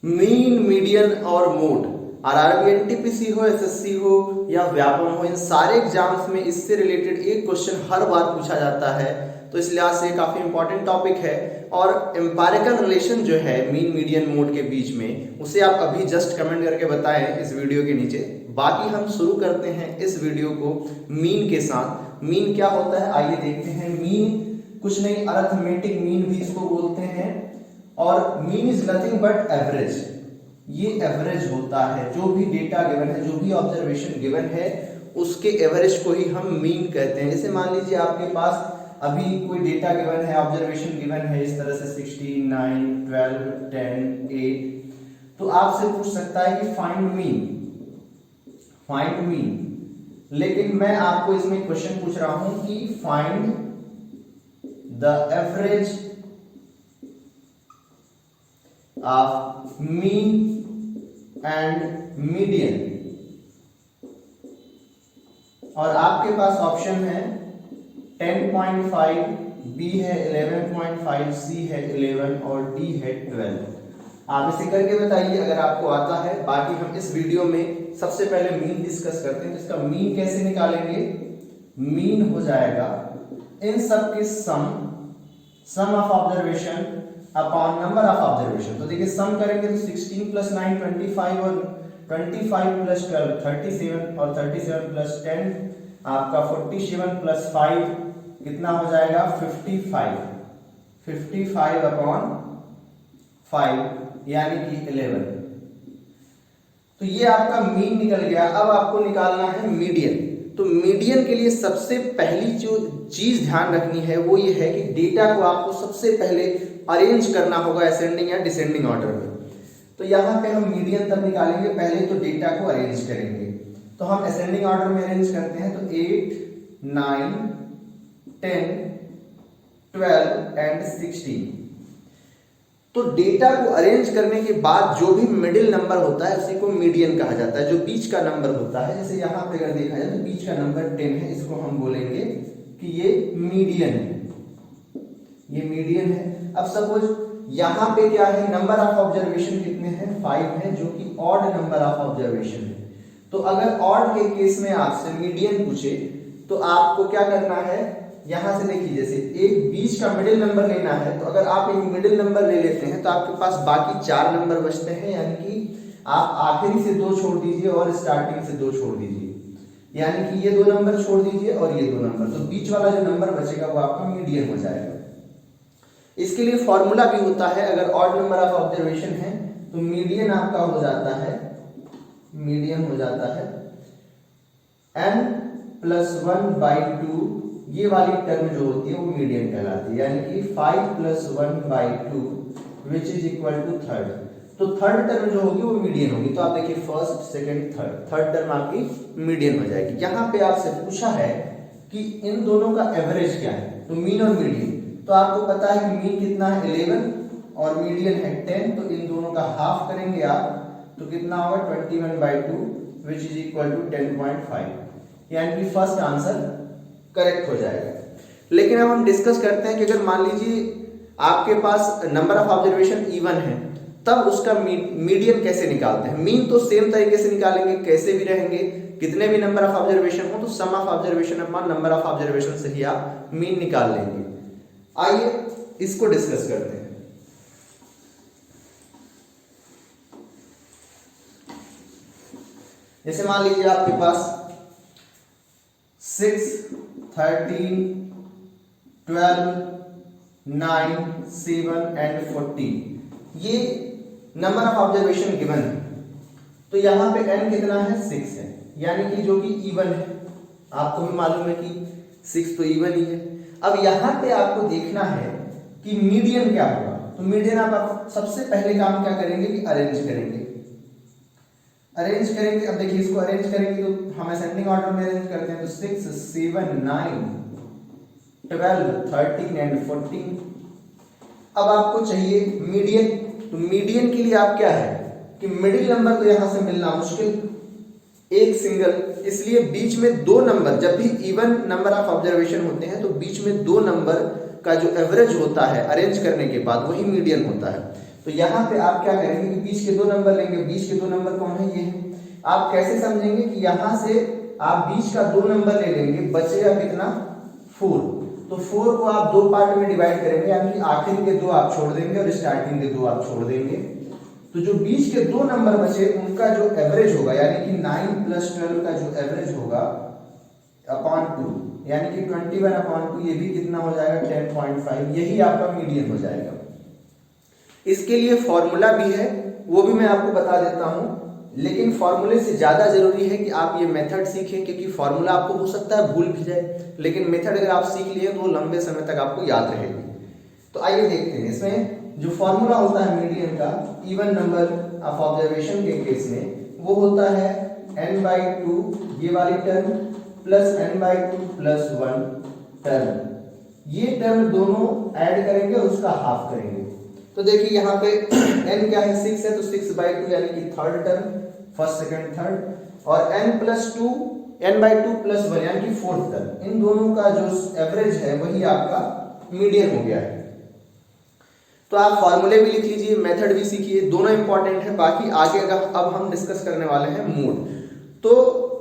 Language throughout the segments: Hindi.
मीन, मीडियन और मोड, आरआरबी एनटीपीसी हो, एसएससी हो या व्यापम हो, इन सारे एग्जाम्स में इससे रिलेटेड एक क्वेश्चन हर बार पूछा जाता है। तो इस लिहाज से काफी इंपॉर्टेंट टॉपिक है। और एम्पिरिकल रिलेशन जो है मीन, मीडियन, मोड के बीच में, उसे आप अभी जस्ट कमेंट करके बताएं इस वीडियो के नीचे। बाकी हम शुरू करते हैं इस वीडियो को मीन के साथ। मीन क्या होता है आइए देखते हैं। मीन कुछ नहीं, अरिथमेटिक मीन भी इसको बोलते हैं। और mean is nothing but average. ये एवरेज होता है, जो भी डेटा गिवन है, जो भी ऑब्जर्वेशन गिवन है, उसके एवरेज को ही हम मीन कहते हैं। जैसे मान लीजिए आपके पास अभी कोई डेटा गिवन है, ऑब्जर्वेशन गिवन है इस तरह से 16, 9, 12, 10, 8, तो आपसे पूछ सकता है कि फाइंड मीन, फाइंड मीन। लेकिन मैं आपको इसमें क्वेश्चन पूछ रहा हूं कि find the average of mean and median. और आपके पास ऑप्शन है 10.5, बी है 11.5, सी है 11 और डी है 12। आप इसे करके बताइए अगर आपको आता है। बाकी हम इस वीडियो में सबसे पहले मीन डिस्कस करते हैं। तो इसका मीन कैसे निकालेंगे? मीन हो जाएगा इन सब के sum of observation upon number of observation. तो देखिए सम करेंगे तो 16 प्लस 9 25 और 25 प्लस 12 37 और 37 प्लस 10 आपका 47 प्लस 5 कितना हो जाएगा 55 अपॉन 5 यानी कि 11। तो ये आपका मीन निकल गया। अब आपको निकालना है मीडियन। तो मीडियन के लिए सबसे पहली जो चीज ध्यान रखनी है वो ये है कि डेटा को आपको सबसे पहले अरेंज करना होगा असेंडिंग या डिसेंडिंग ऑर्डर में। तो यहां पे हम मीडियन तब निकालेंगे, पहले तो डेटा को अरेंज करेंगे। तो हम असेंडिंग ऑर्डर में अरेंज करते हैं। तो 8, 9, 10, 12 एंड 16। तो डेटा को अरेंज करने के बाद जो भी मिडिल नंबर होता है उसी को मीडियन कहा जाता है। जो बीच का नंबर होता है, जैसे यहां पे अगर देखा जाए तो बीच का नंबर 10 है, इसको हम बोलेंगे कि ये मीडियन है, ये मीडियन है। अब सपोज यहां पे क्या है, नंबर ऑफ ऑब्जर्वेशन कितने हैं 5 है, जो कि ऑड नंबर ऑफ ऑब्जर्वेशन है। तो अगर ऑड के केस में आपसे मीडियन पूछे तो आपको क्या करना है, यहां से देखिए जैसे एक बीच का मिडिल नंबर लेना है। तो अगर आप एक मिडिल नंबर ले लेते हैं तो आपके पास बाकी 4 नंबर बचते हैं, यानी कि आप आखिरी से 2 छोड़ दीजिए और स्टार्टिंग से 2 छोड़ दीजिए, यानी कि ये 2 नंबर छोड़ दीजिए और ये 2 नंबर। तो बीच वाला जो नंबर बचेगा वो आपका मीडियन हो जाएगा। इसके लिए फॉर्मूला भी होता है, अगर ऑड नंबर ऑफ ऑब्जर्वेशन है तो मीडियन आपका हो जाता है, मीडियन हो जाता है n प्लस 1/2। ये वाली टर्म जो होती है वो मीडियन कहलाती है, यानी कि 5 plus 1/2 which is equal to third. तो थर्ड टर्म जो होगी वो मीडियन होगी। तो आप देखिए फर्स्ट, सेकंड, थर्ड टर्म आपकी मीडियन हो जाएगी। यहां पे आपसे पूछा है कि इन दोनों का एवरेज क्या है, तो मीन और मीडियन। तो आपको पता है कि मीन कितना है 11 और मीडियन है 10। तो इन दोनों का हाफ करेंगे आप तो कितना होगा 21/2 विच इज इक्वल टू 10.5, यानी कि फर्स्ट आंसर करेक्ट हो जाएगा। लेकिन अब हम डिस्कस करते हैं कि अगर मान लीजिए आपके पास नंबर ऑफ ऑब्जर्वेशन इवन है, तब उसका मीडियन कैसे निकालते हैं। मीन तो सेम तरीके से निकालेंगे, कैसे भी रहेंगे, कितने भी नंबर ऑफ ऑब्जर्वेशन हो तो sum of observation upon number of observation से ही आप मीन निकाल लेंगे। आइए इसको डिस्कस करते हैं। जैसे मान लीजिए आपके पास 6, 13, 12, 9, 7 एंड 14 ये नंबर ऑफ ऑब्जर्वेशन गिवन है। तो यहां पे n कितना है 6 है, यानी कि जो कि इवन है। आपको भी मालूम है कि 6 तो इवन ही है। अब यहां पे आपको देखना है कि मीडियन क्या होगा। तो मीडियन आप सबसे पहले काम क्या करेंगे कि अरेंज करेंगे, अरेंज करेंगे। अब देखिए इसको अरेंज करेंगे तो हम असेंडिंग ऑर्डर में अरेंज करते हैं। तो 6, 7, 9, 12, 13 एंड 14। अब आपको चाहिए मीडियन। तो मीडियन के लिए आप क्या है कि मिडिल नंबर तो यहां से मिलना मुश्किल, एक सिंगल, इसलिए बीच में 2 नंबर, जब भी इवन नंबर ऑफ ऑब्जर्वेशन होते हैं तो बीच में 2 नंबर का जो एवरेज होता है अरेंज करने के बाद वही मीडियन होता है। तो यहाँ पे आप क्या करेंगे कि बीच के 2 नंबर लेंगे। बीच के 2 नंबर कौन है? ये है। आप कैसे समझेंगे कि यहाँ से आप बीच का 2 नंबर ले लेंगे, बचेगा कितना? 4। तो 4 को आप 2 पार्ट में डिवाइड करेंगे, यानी कि आखिरी के 2 आप छोड़ देंगे और स्टार्टिंग के 2 आप छोड़ देंगे। तो जो बीच के 2 नंबर बचे उनका जो एवरेज होगा, यानी कि 9 + 12 का जो एवरेज होगा अपॉन 2, यानी कि 21/2, ये भी कितना हो जाएगा? 10.5। यही आपका मीडियन हो जाएगा। इसके लिए फॉर्मूला भी है, वो भी मैं आपको बता देता हूं, लेकिन फॉर्मूले से ज्यादा जरूरी है कि आप ये मेथड सीखें, क्योंकि फॉर्मूला आपको हो सकता है भूल भी जाए, लेकिन मेथड अगर आप सीख लिए तो लंबे समय तक आपको याद रहेगी। तो आइए देखते हैं इसमें जो फॉर्मूला होता है मीडियन का इवन नंबर ऑफ ऑब्जर्वेशन के केस में, वो होता है n/2 ये वाली टर्म प्लस n/2 + 1 टर्म। ये टर्म दोनों ऐड करेंगे और उसका हाफ करेंगे। तो देखिए यहाँ पे n क्या है? 6 है, तो 6/2 यानी कि third term, first second third, और n/2 + 1 यानी कि फोर्थ टर्म। इन दोनों का जो एवरेज है वही आपका मीडियन हो गया है। तो आप फॉर्मूले भी लिख लीजिए, मेथड भी सीखिए, दोनों इंपॉर्टेंट है। बाकी आगे अब हम डिस्कस करने वाले हैं मोड। तो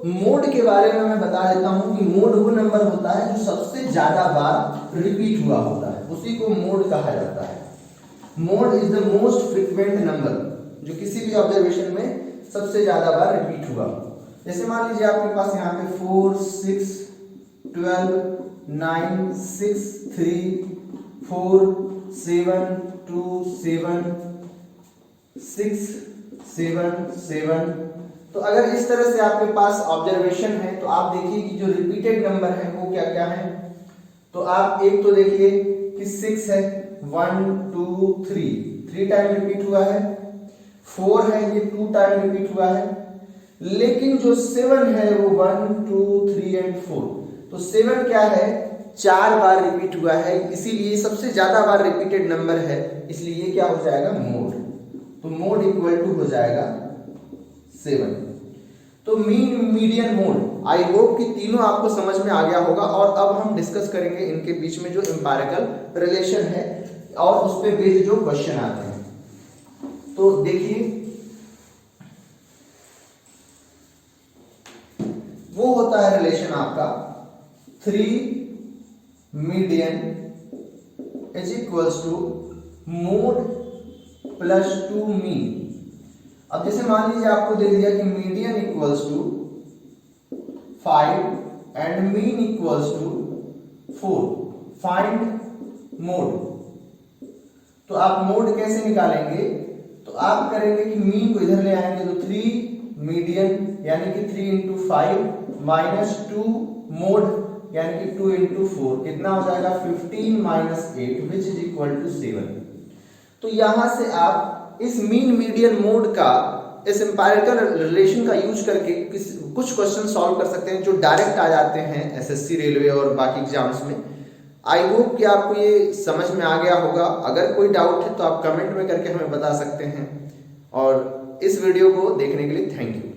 मोड के बारे में मैं बता देता हूं कि मोड वो नंबर होता है जो सबसे ज्यादा बार रिपीट हुआ होता है, उसी को मोड कहा जाता है। Mode is the most frequent number, जो किसी भी ऑब्जर्वेशन में सबसे ज्यादा बार रिपीट हुआ। जैसे मान लीजिए आपके पास यहाँ पे 4 6 12 9 6 3 4 7 2 7 6 7 7। तो अगर इस तरह से आपके पास ऑब्जर्वेशन है तो आप देखिए कि जो रिपीटेड नंबर है वो क्या क्या है। तो आप एक तो देखिए कि 6 है, 1 2 3 टाइम रिपीट हुआ है। 4 है, ये 2 टाइम रिपीट हुआ है। लेकिन जो 7 है वो 1 2 3 एंड 4, तो 7 क्या है? 4 बार रिपीट हुआ है, इसीलिए सबसे ज्यादा बार रिपीटेड नंबर है, इसलिए ये क्या हो जाएगा? मोड। तो मोड इक्वल टू हो जाएगा 7। तो mean median mode, I hope कि तीनों आपको समझ में आ गया होगा। और अब हम डिस्कस करेंगे इनके बीच में जो एम्पिरिकल रिलेशन है और उस पे बेस्ड जो क्वेश्चन आते हैं। तो देखिए वो होता है रिलेशन आपका 3 median is equals to mode + 2 mean. अब जैसे मान लीजिए आपको दे दिया कि median equals to 5 and mean equals to 4, find mode. तो आप मोड कैसे निकालेंगे? तो आप करेंगे कि मीन को इधर ले आएंगे, तो 3 मीडियन यानी कि 3 × 5 - 2 मोड यानी कि 2 × 4 कितना हो जाएगा? 15 - 8 विच इज इक्वल टू 7। तो यहां से आप इस मीन मीडियन मोड का, इस एम्पिरिकल रिलेशन का यूज करके कुछ क्वेश्चन सॉल्व कर सकते हैं जो डायरेक्ट आ जाते हैं एसएससी, रेलवे और बाकी एग्जाम्स में। आई होप कि आपको ये समझ में आ गया होगा। अगर कोई डाउट है तो आप कमेंट में करके हमें बता सकते हैं। और इस वीडियो को देखने के लिए थैंक यू।